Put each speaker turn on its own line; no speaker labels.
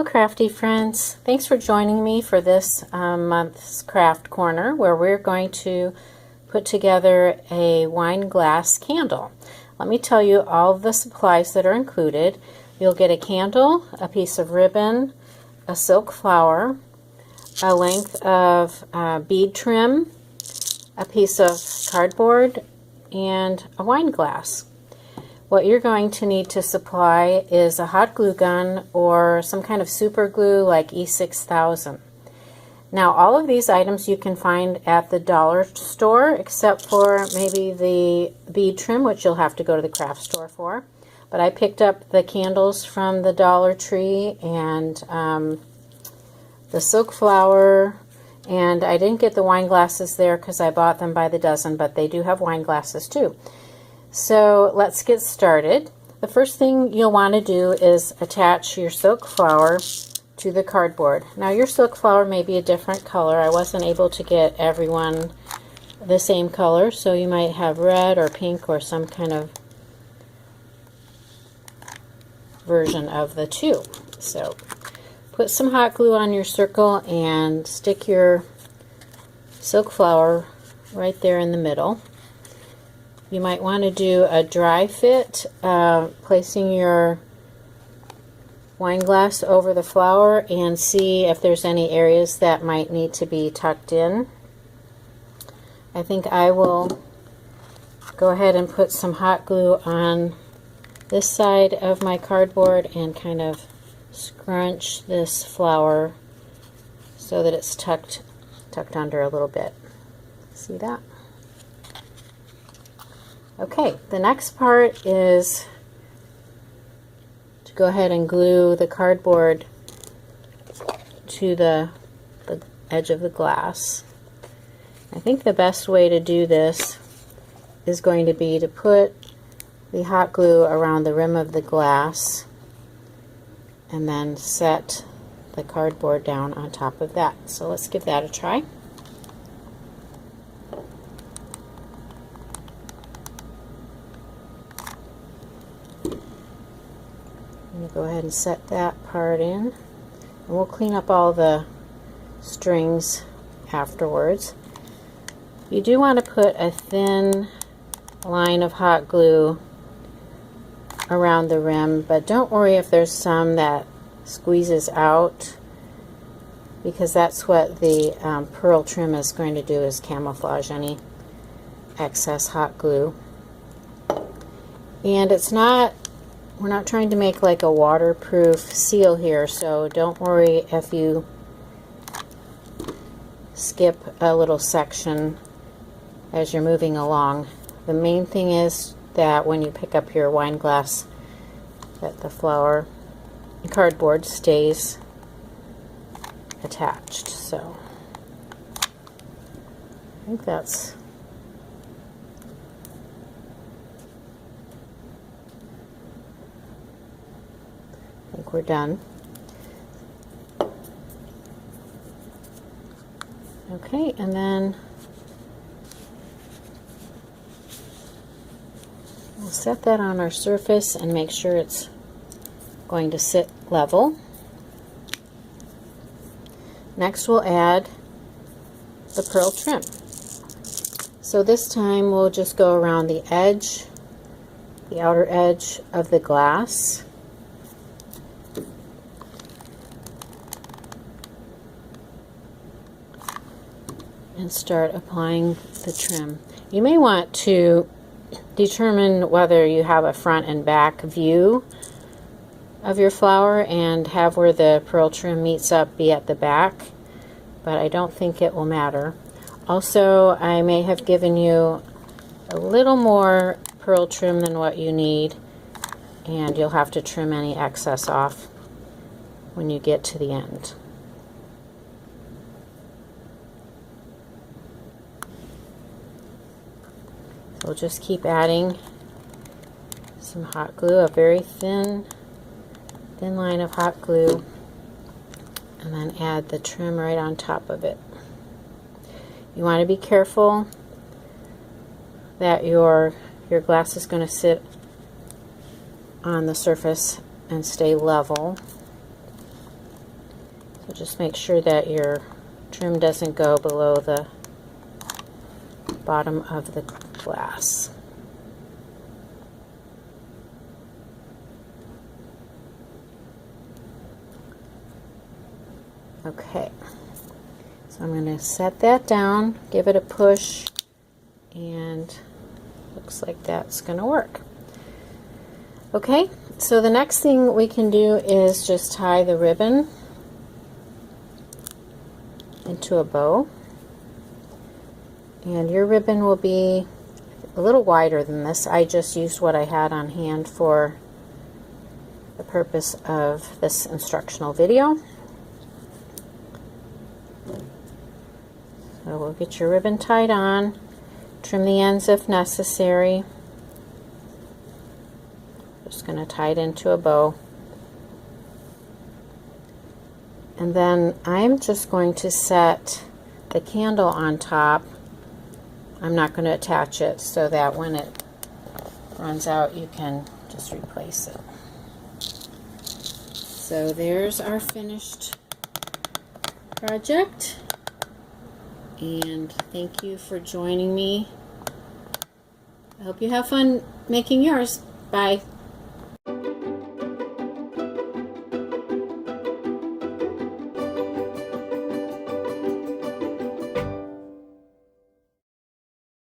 crafty friends. Thanks for joining me for this month's craft corner where we're going to put together a wine glass candle. Let me tell you all of the supplies that are included. You'll get a candle, a piece of ribbon, a silk flower, a length of bead trim, a piece of cardboard, and a wine glass. What you're going to need to supply is a hot glue gun or some kind of super glue like E6000. Now all of these items you can find at the dollar store except for maybe the bead trim, which you'll have to go to the craft store for. But I picked up the candles from the Dollar Tree and the silk flower, and I didn't get the wine glasses there because I bought them by the dozen, but they do have wine glasses too. So let's get started. The first thing you'll want to do is attach your silk flower to the cardboard. Now your silk flower may be a different color. I wasn't able to get everyone the same color, so you might have red or pink or some kind of version of the two. So put some hot glue on your circle and stick your silk flower right there in the middle. You might want to do a dry fit, placing your wine glass over the flower and see if there's any areas that might need to be tucked in. I think I will go ahead and put some hot glue on this side of my cardboard and kind of scrunch this flower so that it's tucked under a little bit. See that? Okay, the next part is to go ahead and glue the cardboard to the edge of the glass. I think the best way to do this is going to be to put the hot glue around the rim of the glass and then set the cardboard down on top of that. So let's give that a try. I'm going to go ahead and set that part in, and we'll clean up all the strings afterwards. You do want to put a thin line of hot glue around the rim, but don't worry if there's some that squeezes out, because that's what the pearl trim is going to do, is camouflage any excess hot glue. And we're not trying to make like a waterproof seal here, so don't worry if you skip a little section as you're moving along. The main thing is that when you pick up your wine glass, that the flower cardboard stays attached. So I think we're done. Okay, and then we'll set that on our surface and make sure it's going to sit level. Next we'll add the pearl trim. So this time we'll just go around the edge, the outer edge of the glass. And start applying the trim. You may want to determine whether you have a front and back view of your flower and have where the pearl trim meets up be at the back, but I don't think it will matter. Also, I may have given you a little more pearl trim than what you need, and you'll have to trim any excess off when you get to the end. We'll just keep adding some hot glue, a very thin line of hot glue, and then add the trim right on top of it. You want to be careful that your glass is going to sit on the surface and stay level. just make sure that your trim doesn't go below the bottom of the glass. Okay, so I'm going to set that down, give it a push, and looks like that's going to work. Okay, so the next thing we can do is just tie the ribbon into a bow. And your ribbon will be a little wider than this. I just used what I had on hand for the purpose of this instructional video. So we'll get your ribbon tied on, trim the ends if necessary. Just going to tie it into a bow. And then I'm just going to set the candle on top. I'm not going to attach it so that when it runs out you can just replace it. So there's our finished project. And thank you for joining me. I hope you have fun making yours. Bye.